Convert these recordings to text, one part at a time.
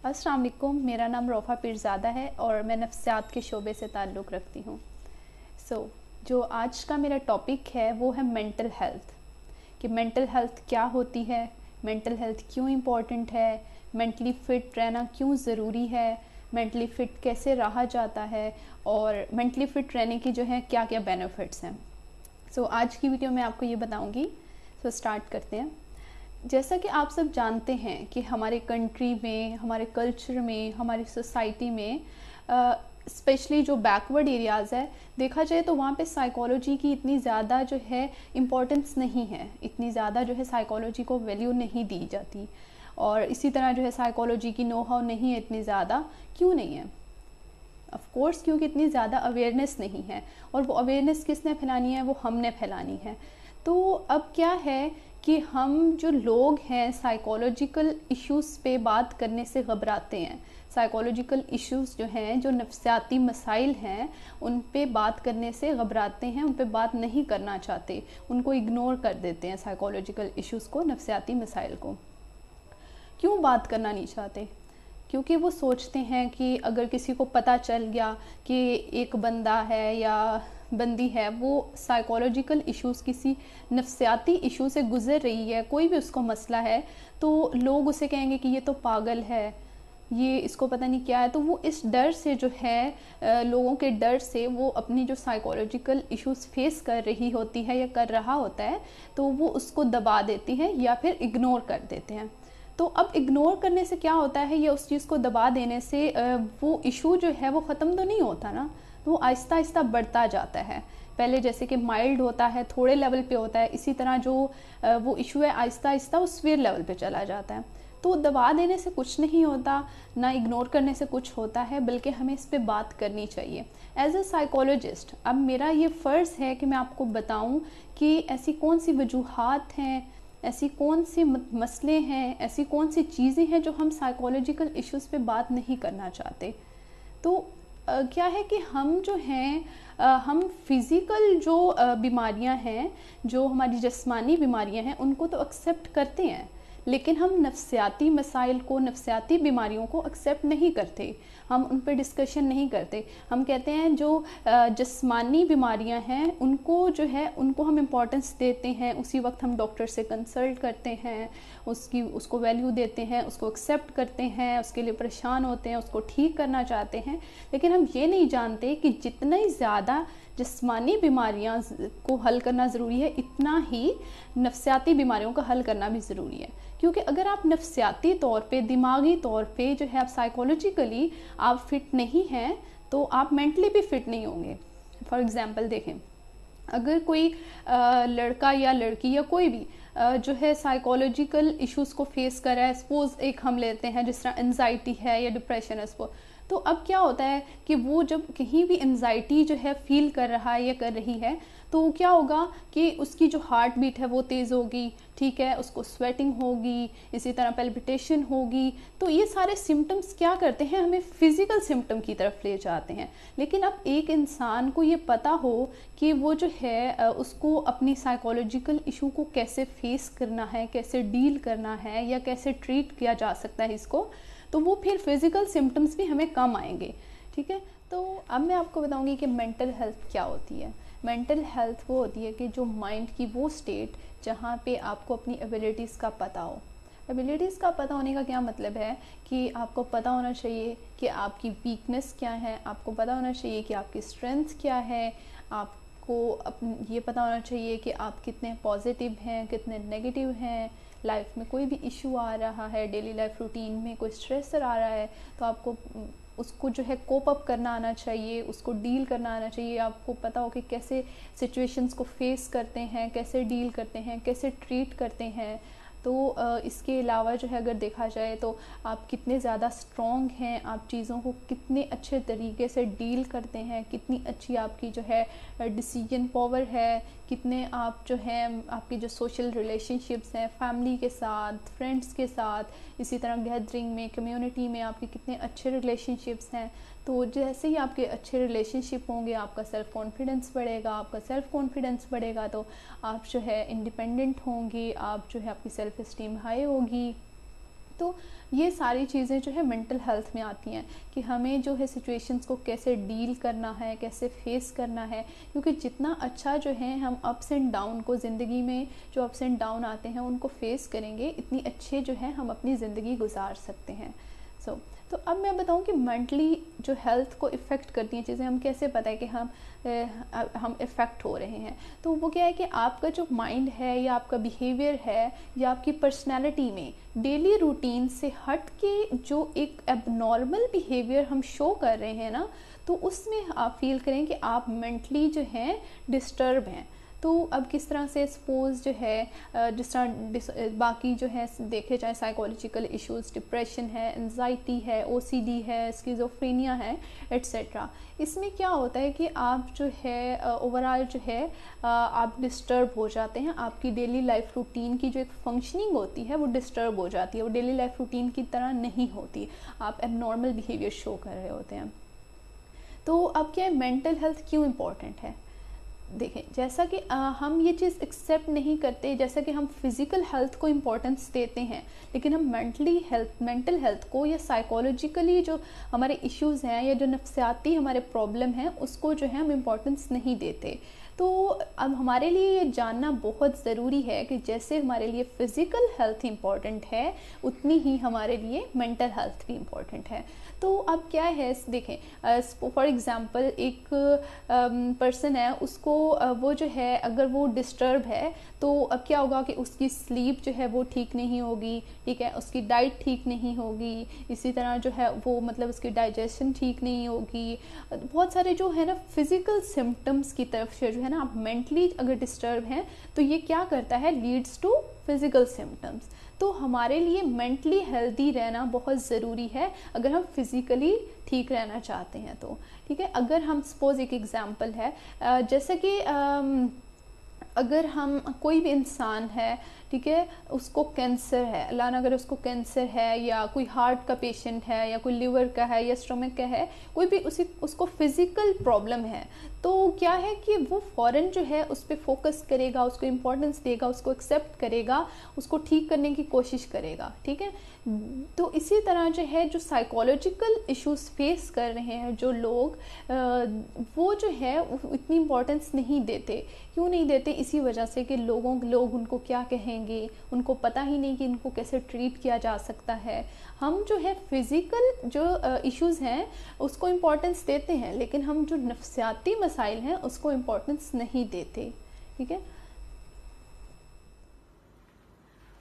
अस्सलाम वालेकुम, मेरा नाम रोफ़ा पीरज़ादा है और मैं नफ्सियात के शोबे से ताल्लुक़ रखती हूँ। जो आज का मेरा टॉपिक है वो है मेंटल हेल्थ, कि मेंटल हेल्थ क्या होती है, मेंटल हेल्थ क्यों इम्पॉर्टेंट है, मेंटली फ़िट रहना क्यों ज़रूरी है, मेंटली फ़िट कैसे रहा जाता है और मेंटली फ़िट रहने की जो है क्या क्या बेनिफिट्स हैं। आज की वीडियो में आपको ये बताऊँगी। स्टार्ट करते हैं। जैसा कि आप सब जानते हैं कि हमारे कंट्री में, हमारे कल्चर में, हमारी सोसाइटी में स्पेशली जो बैकवर्ड एरियाज़ है, देखा जाए तो वहाँ पे साइकोलॉजी की इतनी ज़्यादा जो है इम्पोर्टेंस नहीं है, इतनी ज़्यादा जो है साइकोलॉजी को वैल्यू नहीं दी जाती। और इसी तरह जो है साइकोलॉजी की नो हाउ नहीं है इतनी ज़्यादा। क्यों नहीं है? ऑफ कोर्स क्योंकि इतनी ज़्यादा अवेयरनेस नहीं है, और वो अवेयरनेस किसने फैलानी है? वो हमने फैलानी है। तो अब क्या है कि हम जो लोग हैं साइकोलॉजिकल इश्यूज़ पे बात करने से घबराते हैं। साइकोलॉजिकल इश्यूज़ जो हैं, जो नफ्सियाती मसाइल हैं, उन पे बात करने से घबराते हैं, उन पे बात नहीं करना चाहते, उनको इग्नोर कर देते हैं साइकोलॉजिकल इश्यूज़ को, नफ्सियाती मसाइल को। क्यों बात करना नहीं चाहते? क्योंकि वो सोचते हैं कि अगर किसी को पता चल गया कि एक बंदा है या बंदी है वो साइकोलॉजिकल इश्यूज़, किसी नफ्सियाती इशू से गुज़र रही है, कोई भी उसको मसला है, तो लोग उसे कहेंगे कि ये तो पागल है, ये इसको पता नहीं क्या है। तो वो इस डर से जो है, लोगों के डर से वो अपनी जो साइकोलॉजिकल इश्यूज़ फेस कर रही होती है या कर रहा होता है, तो वो उसको दबा देती हैं या फिर इग्नोर कर देते हैं। तो अब इग्नोर करने से क्या होता है, या उस चीज़ को दबा देने से वो इशू जो है वो ख़त्म तो नहीं होता ना, तो वो आहिस्ता आहिस्ता बढ़ता जाता है। पहले जैसे कि माइल्ड होता है, थोड़े लेवल पे होता है, इसी तरह जो वो इशू है आहिस्ता आहिस्ता वो सीवियर लेवल पे चला जाता है। तो दबा देने से कुछ नहीं होता, ना इग्नोर करने से कुछ होता है, बल्कि हमें इस पे बात करनी चाहिए। एज अ साइकोलॉजिस्ट अब मेरा ये फ़र्ज़ है कि मैं आपको बताऊं कि ऐसी कौन सी वजूहात हैं, ऐसी कौन से मसले हैं, ऐसी कौन सी चीज़ें हैं जो हम साइकोलॉजिकल इश्यूज़ पे बात नहीं करना चाहते। तो क्या है कि हम जो हैं, हम फिज़िकल जो बीमारियां हैं, जो हमारी जिस्मानी बीमारियां हैं, उनको तो एक्सेप्ट करते हैं, लेकिन हम नफ्सियाती मसाइल को, नफ्सियाती बीमारियों को एक्सेप्ट नहीं करते, हम उन पर डिस्कशन नहीं करते। हम कहते हैं जो जिस्मानी बीमारियां हैं उनको जो है उनको हम इम्पोर्टेंस देते हैं, उसी वक्त हम डॉक्टर से कंसल्ट करते हैं, उसको वैल्यू देते हैं, उसको एक्सेप्ट करते हैं, उसके लिए परेशान होते हैं, उसको ठीक करना चाहते हैं। लेकिन हम ये नहीं जानते कि जितना ही ज़्यादा जिस्मानी बीमारियां को हल करना ज़रूरी है, इतना ही नफ्सियाती बीमारियों का हल करना भी ज़रूरी है। क्योंकि अगर आप नफ्सियाती तौर पे, दिमागी तौर पे जो है आप साइकोलॉजिकली आप फिट नहीं हैं, तो आप मेंटली भी फिट नहीं होंगे। फॉर एग्ज़ाम्पल देखें, अगर कोई लड़का या लड़की या कोई भी जो है साइकोलॉजिकल इश्यूज़ को फेस कर रहा है, सपोज़ एक हम लेते हैं जिस तरह एंजाइटी है या डिप्रेशन है, तो अब क्या होता है कि वो जब कहीं भी एंजाइटी जो है फील कर रहा है या कर रही है, तो क्या होगा कि उसकी जो हार्ट बीट है वो तेज़ होगी, ठीक है, उसको स्वेटिंग होगी, इसी तरह पेल्पिटेशन होगी। तो ये सारे सिम्टम्स क्या करते हैं, हमें फिज़िकल सिम्टम की तरफ ले जाते हैं। लेकिन अब एक इंसान को ये पता हो कि वो जो है उसको अपनी साइकोलॉजिकल इशू को कैसे फेस करना है, कैसे डील करना है, या कैसे ट्रीट किया जा सकता है इसको, तो वो फिर फिज़िकल सिम्टम्स भी हमें कम आएंगे। ठीक है, तो अब मैं आपको बताऊंगी कि मेंटल हेल्थ क्या होती है। मेंटल हेल्थ वो होती है कि जो माइंड की वो स्टेट जहाँ पे आपको अपनी एबिलिटीज़ का पता हो। एबिलिटीज़ का पता होने का क्या मतलब है कि आपको पता होना चाहिए कि आपकी वीकनेस क्या है, आपको पता होना चाहिए कि आपकी स्ट्रेंथ क्या है, आपको ये पता होना चाहिए कि आप कितने पॉजिटिव हैं, कितने नेगेटिव हैं। लाइफ में कोई भी इशू आ रहा है, डेली लाइफ रूटीन में कोई स्ट्रेसर आ रहा है, तो आपको उसको जो है कोप अप करना आना चाहिए, उसको डील करना आना चाहिए। आपको पता हो कि कैसे सिचुएशंस को फेस करते हैं, कैसे डील करते हैं, कैसे ट्रीट करते हैं। तो इसके अलावा जो है अगर देखा जाए तो आप कितने ज़्यादा स्ट्रॉन्ग हैं, आप चीज़ों को कितने अच्छे तरीके से डील करते हैं, कितनी अच्छी आपकी जो है डिसीजन पावर है, कितने आप जो है आपकी जो सोशल रिलेशनशिप्स हैं फैमिली के साथ, फ्रेंड्स के साथ, इसी तरह गैदरिंग में, कम्युनिटी में आपके कितने अच्छे रिलेशनशिप्स हैं। तो जैसे ही आपके अच्छे रिलेशनशिप होंगे, आपका सेल्फ़ कॉन्फिडेंस बढ़ेगा, आपका सेल्फ़ कॉन्फिडेंस बढ़ेगा तो आप जो है इंडिपेंडेंट होंगी, आप जो है आपकी सेल्फ़ इस्टीम हाई होगी, तो ये सारी चीज़ें जो है मेंटल हेल्थ में आती हैं कि हमें जो है सिचुएशंस को कैसे डील करना है, कैसे फेस करना है, क्योंकि जितना अच्छा जो है हम अप्स एंड डाउन को ज़िंदगी में जो अप्स एंड डाउन आते हैं उनको फेस करेंगे, इतनी अच्छे जो है हम अपनी ज़िंदगी गुजार सकते हैं। तो अब मैं बताऊं कि मेंटली जो हेल्थ को इफ़ेक्ट करती हैं चीज़ें, हम कैसे पता है कि हम इफ़ेक्ट हो रहे हैं। तो वो क्या है कि आपका जो माइंड है या आपका बिहेवियर है या आपकी पर्सनैलिटी में डेली रूटीन से हट के जो एक एबनॉर्मल बिहेवियर हम शो कर रहे हैं ना, तो उसमें आप फील करें कि आप मेंटली जो हैं डिस्टर्ब हैं। तो अब किस तरह से सपोज़ जो है जिस तरह बाकी जो है देखे जाए साइकोलॉजिकल इश्यूज़, डिप्रेशन है, एंजाइटी है, ओसीडी है, स्किज़ोफ्रेनिया है, एट्सेट्रा, इसमें क्या होता है कि आप जो है ओवरऑल जो है आप डिस्टर्ब हो जाते हैं। आपकी डेली लाइफ रूटीन की जो एक फंक्शनिंग होती है वो डिस्टर्ब हो जाती है, वो डेली लाइफ रूटीन की तरह नहीं होती, आप एबनॉर्मल बिहेवियर शो कर रहे होते हैं। तो अब क्या है, मेंटल हेल्थ क्यों इम्पॉर्टेंट है? देखें, जैसा कि हम ये चीज़ एक्सेप्ट नहीं करते, जैसा कि हम फिज़िकल हेल्थ को इम्पोर्टेंस देते हैं, लेकिन हम मेंटल हेल्थ को या साइकोलॉजिकली जो हमारे इश्यूज़ हैं या जो नफ्सियाती हमारे प्रॉब्लम हैं उसको जो है हम इम्पोर्टेंस नहीं देते। तो अब हमारे लिए ये जानना बहुत ज़रूरी है कि जैसे हमारे लिए फ़िज़िकल हेल्थ इम्पॉर्टेंट है, उतनी ही हमारे लिए मेंटल हेल्थ भी इम्पॉर्टेंट है। तो अब क्या है, देखें फॉर एग्ज़ाम्पल एक पर्सन है, उसको वो जो है अगर वो डिस्टर्ब है तो अब क्या होगा कि उसकी स्लीप जो है वो ठीक नहीं होगी, ठीक है, उसकी डाइट ठीक नहीं होगी, इसी तरह जो है वो मतलब उसकी डाइजेशन ठीक नहीं होगी, बहुत सारे जो है ना फिज़िकल सिम्टम्स की तरफ से जो है ना, आप मेंटली अगर डिस्टर्ब हैं तो ये क्या करता है, लीड्स टू फिज़िकल सिम्टम्स। तो हमारे लिए मेंटली हेल्दी रहना बहुत ज़रूरी है अगर हम फिज़िकली ठीक रहना चाहते हैं तो, ठीक है। अगर हम सपोज़ एक एग्ज़ाम्पल है, जैसे कि अगर हम कोई भी इंसान है, ठीक है, उसको कैंसर है, अल्लाह ना करे उसको कैंसर है, या कोई हार्ट का पेशेंट है, या कोई लिवर का है, या स्टमक का है, कोई भी उसको फिज़िकल प्रॉब्लम है, तो क्या है कि वो फ़ौरन जो है उस पर फोकस करेगा, उसको इम्पोर्टेंस देगा, उसको एक्सेप्ट करेगा, उसको ठीक करने की कोशिश करेगा, ठीक है। तो इसी तरह जो है जो साइकोलॉजिकल इश्यूज़ फेस कर रहे हैं जो लोग, वो जो है इतनी इम्पोर्टेंस नहीं देते। क्यों नहीं देते? इसी वजह से कि लोग उनको क्या कहेंगे, उनको पता ही नहीं कि इनको कैसे ट्रीट किया जा सकता है। हम जो है फिज़िकल जो इश्यूज़ हैं उसको इम्पोर्टेंस देते हैं, लेकिन हम जो नफ्सियाती मसाइल हैं उसको इम्पोर्टेंस नहीं देते, ठीक है।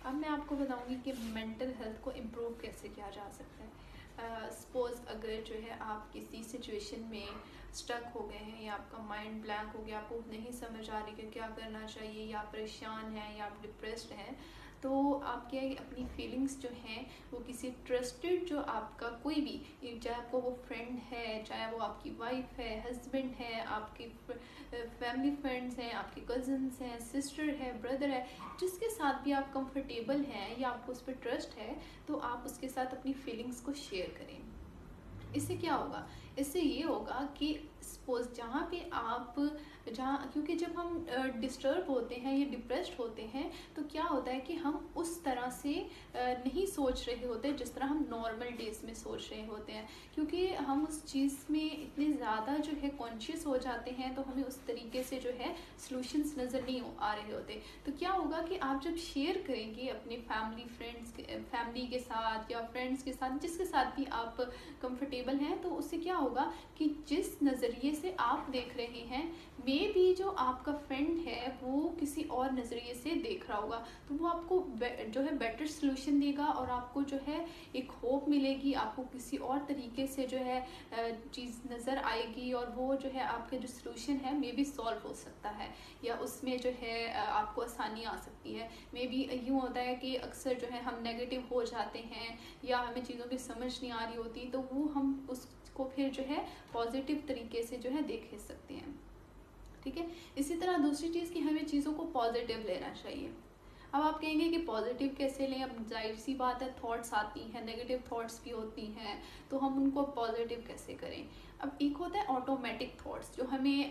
अब मैं आपको बताऊंगी कि मेंटल हेल्थ को इम्प्रूव कैसे किया जा सकता है। सपोज़ अगर जो है आप किसी सिचुएशन में स्टक हो गए हैं या आपका माइंड ब्लैंक हो गया, आपको नहीं समझ आ रही कि क्या करना चाहिए, या आप परेशान हैं या आप डिप्रेस्ड हैं, तो आप क्या अपनी फीलिंग्स जो हैं वो किसी ट्रस्टेड जो आपका कोई भी, चाहे आपको वो फ्रेंड है, चाहे वो आपकी वाइफ है, हस्बैंड है, आपकी फैमिली फ्रेंड्स हैं, आपके कज़न्स हैं, सिस्टर है, ब्रदर है, जिसके साथ भी आप कंफर्टेबल हैं या आपको उस पर ट्रस्ट है, तो आप उसके साथ अपनी फीलिंग्स को शेयर करें। इससे क्या होगा? इससे ये होगा कि सपोज क्योंकि जब हम डिस्टर्ब होते हैं या डिप्रेस्ड होते हैं तो क्या होता है कि हम उस तरह से नहीं सोच रहे होते जिस तरह हम नॉर्मल डेज में सोच रहे होते हैं, क्योंकि हम उस चीज़ में इतने ज़्यादा जो है कॉन्शियस हो जाते हैं, तो हमें उस तरीके से जो है सॉल्यूशंस नज़र नहीं आ रहे होते। तो क्या होगा कि आप जब शेयर करेंगे अपने फैमिली के साथ या फ्रेंड्स के साथ, जिसके साथ भी आप कंफर्टेबल हैं, तो उससे क्या होगा कि जिस नज़रिए से आप देख रहे हैं मे बी जो आपका फ्रेंड है वो किसी और नज़रिए से देख रहा होगा, तो वो आपको जो है बेटर सोल्यूशन देगा और आपको जो है एक होप मिलेगी, आपको किसी और तरीके से जो है चीज़ नज़र आएगी और वो जो है आपका जो सोल्यूशन है मे बी सॉल्व हो सकता है या उसमें जो है आपको आसानी आ सकती है। मे बी यूँ होता है कि अक्सर जो है हम नेगेटिव हो जाते हैं या हमें चीज़ों की समझ नहीं आ रही होती, तो वो हम उसको फिर जो है पॉजिटिव तरीके से जो है देख सकते हैं, ठीक है। इसी तरह दूसरी चीज़ कि हमें चीज़ों को पॉजिटिव लेना चाहिए। अब आप कहेंगे कि पॉजिटिव कैसे लें? अब जाहिर सी बात है, थॉट्स आती हैं, नेगेटिव थॉट्स भी होती हैं, तो हम उनको पॉजिटिव कैसे करें? अब एक होता है ऑटोमेटिक थॉट्स, जो हमें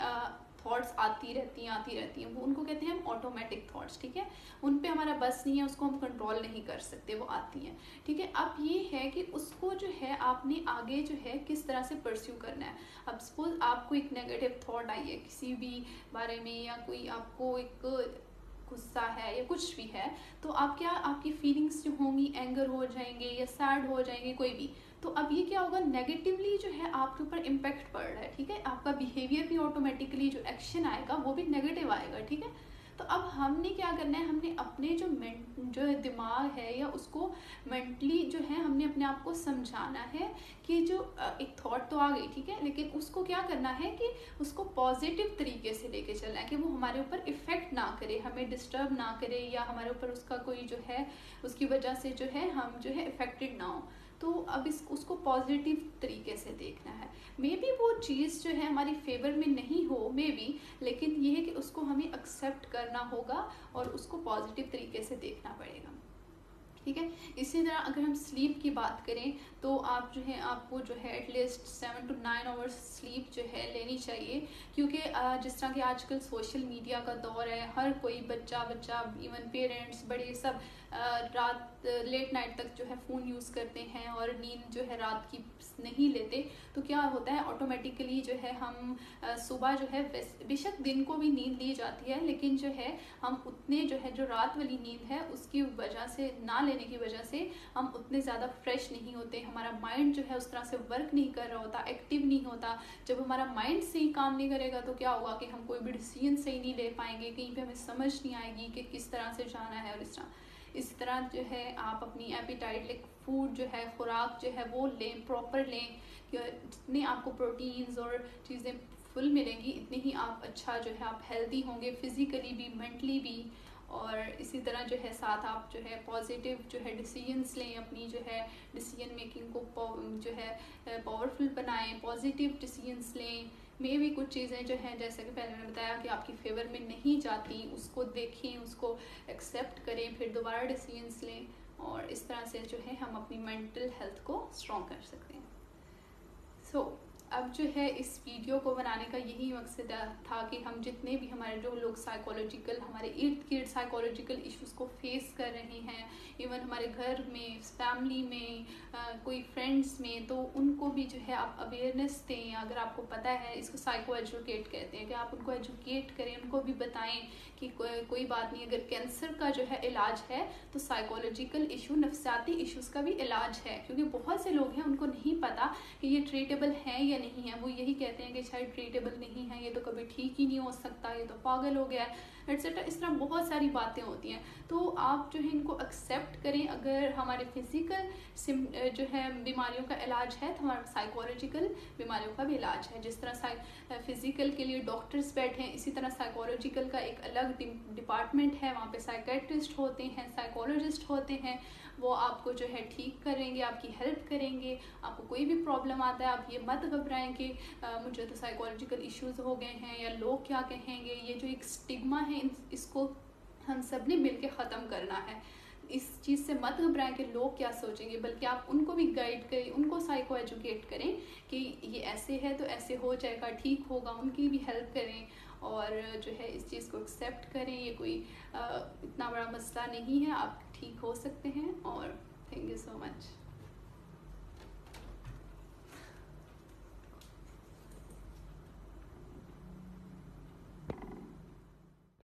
थॉट्स आती रहती हैं, वो उनको कहते हैं हम ऑटोमेटिक थॉट्स, ठीक है। उन पे हमारा बस नहीं है, उसको हम कंट्रोल नहीं कर सकते, वो आती हैं, ठीक है। अब ये है कि उसको जो है आपने आगे जो है किस तरह से परस्यू करना है। अब सपोज आपको एक नेगेटिव थॉट आई है किसी भी बारे में, या कोई आपको एक गुस्सा है या कुछ भी है, तो आप क्या, आपकी फीलिंग्स जो होंगी, एंगर हो जाएंगे या सैड हो जाएंगे, कोई भी, तो अब ये क्या होगा, नेगेटिवली जो है आपके ऊपर इम्पैक्ट पड़ रहा है, ठीक है। आपका बिहेवियर भी ऑटोमेटिकली, जो एक्शन आएगा वो भी नेगेटिव आएगा, ठीक है। तो अब हमने क्या करना है, हमने अपने जो है दिमाग है, या उसको मेंटली जो है हमने अपने आप को समझाना है कि जो एक थॉट तो आ गई, ठीक है, लेकिन उसको क्या करना है कि उसको पॉजिटिव तरीके से लेके चलना है, कि वो हमारे ऊपर इफ़ेक्ट ना करे, हमें डिस्टर्ब ना करे, या हमारे ऊपर उसका कोई जो है उसकी वजह से जो है हम जो है इफ़ेक्टेड ना हो। तो अब उसको पॉजिटिव तरीके से देखना है। मे बी वो चीज़ जो है हमारी फेवर में नहीं हो, मे बी, लेकिन ये है कि उसको हमें एक्सेप्ट करना होगा और उसको पॉजिटिव तरीके से देखना पड़ेगा, ठीक है। इसी तरह अगर हम स्लीप की बात करें, तो आप जो है, आपको जो है एटलीस्ट 7 to 9 आवर्स स्लीप जो है लेनी चाहिए, क्योंकि जिस तरह कि आजकल सोशल मीडिया का दौर है, हर कोई बच्चा इवन पेरेंट्स बड़े सब रात लेट नाइट तक जो है फ़ोन यूज़ करते हैं और नींद जो है रात की नहीं लेते। तो क्या होता है, ऑटोमेटिकली जो है हम सुबह जो है, बेशक दिन को भी नींद ली जाती है, लेकिन जो है हम उतने जो है, जो रात वाली नींद है उसकी वजह से, ना लेने की वजह से हम उतने ज़्यादा फ्रेश नहीं होते, हमारा माइंड जो है उस तरह से वर्क नहीं कर रहा होता, एक्टिव नहीं होता। जब हमारा माइंड सही काम नहीं करेगा तो क्या होगा कि हम कोई भी डिसीजन सही नहीं ले पाएंगे, कहीं पे हमें समझ नहीं आएगी कि किस तरह से जाना है। और इस तरह जो है आप अपनी एपिटाइट, लाइक फूड जो है, खुराक जो है वो लें, प्रॉपर लें, जितने आपको प्रोटीन्स और चीज़ें फुल मिलेंगी, इतनी ही आप अच्छा जो है आप हेल्दी होंगे, फिजिकली भी, मेंटली भी। और इसी तरह जो है साथ आप जो है पॉजिटिव जो है डिसीजंस लें, अपनी जो है डिसीजन मेकिंग को जो है पावरफुल बनाएं, पॉजिटिव डिसीजंस लें। मे भी कुछ चीज़ें जो हैं, जैसे कि पहले मैंने बताया कि आपकी फेवर में नहीं जाती, उसको देखें, उसको एक्सेप्ट करें, फिर दोबारा डिसीजंस लें, और इस तरह से जो है हम अपनी मेंटल हेल्थ को स्ट्रॉन्ग कर सकते हैं। अब जो है इस वीडियो को बनाने का यही मकसद था कि हम जितने भी हमारे जो लोग साइकोलॉजिकल, हमारे इर्द गिर्द साइकोलॉजिकल इश्यूज को फेस कर रहे हैं, इवन हमारे घर में, फैमिली में, कोई फ्रेंड्स में, तो उनको भी जो है आप अवेयरनेस दें। अगर आपको पता है, इसको साइको एजुकेट कहते हैं, कि आप उनको एजुकेट करें, उनको भी बताएं कि कोई बात नहीं, अगर कैंसर का जो है इलाज है तो साइकोलॉजिकल इशू, नफ्सियाती इश्यूज़ का भी इलाज है। क्योंकि बहुत से लोग हैं उनको नहीं पता कि ये ट्रीटेबल है या नहीं है, वो यही कहते हैं कि शायद ट्रीटेबल नहीं है, ये तो कभी ठीक ही नहीं हो सकता, ये तो पागल हो गया है, एट्सेट्रा। इस तरह बहुत सारी बातें होती हैं। तो आप जो है इनको एक्सेप्ट करें। अगर हमारे फिजिकल जो है बीमारियों का इलाज है, तो हमारा साइकोलॉजिकल बीमारियों का भी इलाज है। जिस तरह फिजिकल के लिए डॉक्टर्स बैठे हैं, इसी तरह साइकोलॉजिकल का एक अलग डिपार्टमेंट है, वहाँ पे साइकेट्रिस्ट होते हैं, साइकोलॉजिस्ट होते हैं, वो आपको जो है ठीक करेंगे, आपकी हेल्प करेंगे। आपको कोई भी प्रॉब्लम आता है, आप ये मत घबराएं कि मुझे तो साइकोलॉजिकल इश्यूज हो गए हैं, या लोग क्या कहेंगे। ये जो एक स्टिग्मा है, इसको हम सब ने मिल के ख़त्म करना है। इस चीज़ से मत घबराएं कि लोग क्या सोचेंगे, बल्कि आप उनको भी गाइड करें, उनको साइको एजुकेट करें कि ये ऐसे है तो ऐसे हो जाएगा, ठीक होगा, उनकी भी हेल्प करें। और जो है इस चीज़ को एक्सेप्ट करें, ये कोई इतना बड़ा मसला नहीं है, आप ठीक हो सकते हैं। और थैंक यू सो मच।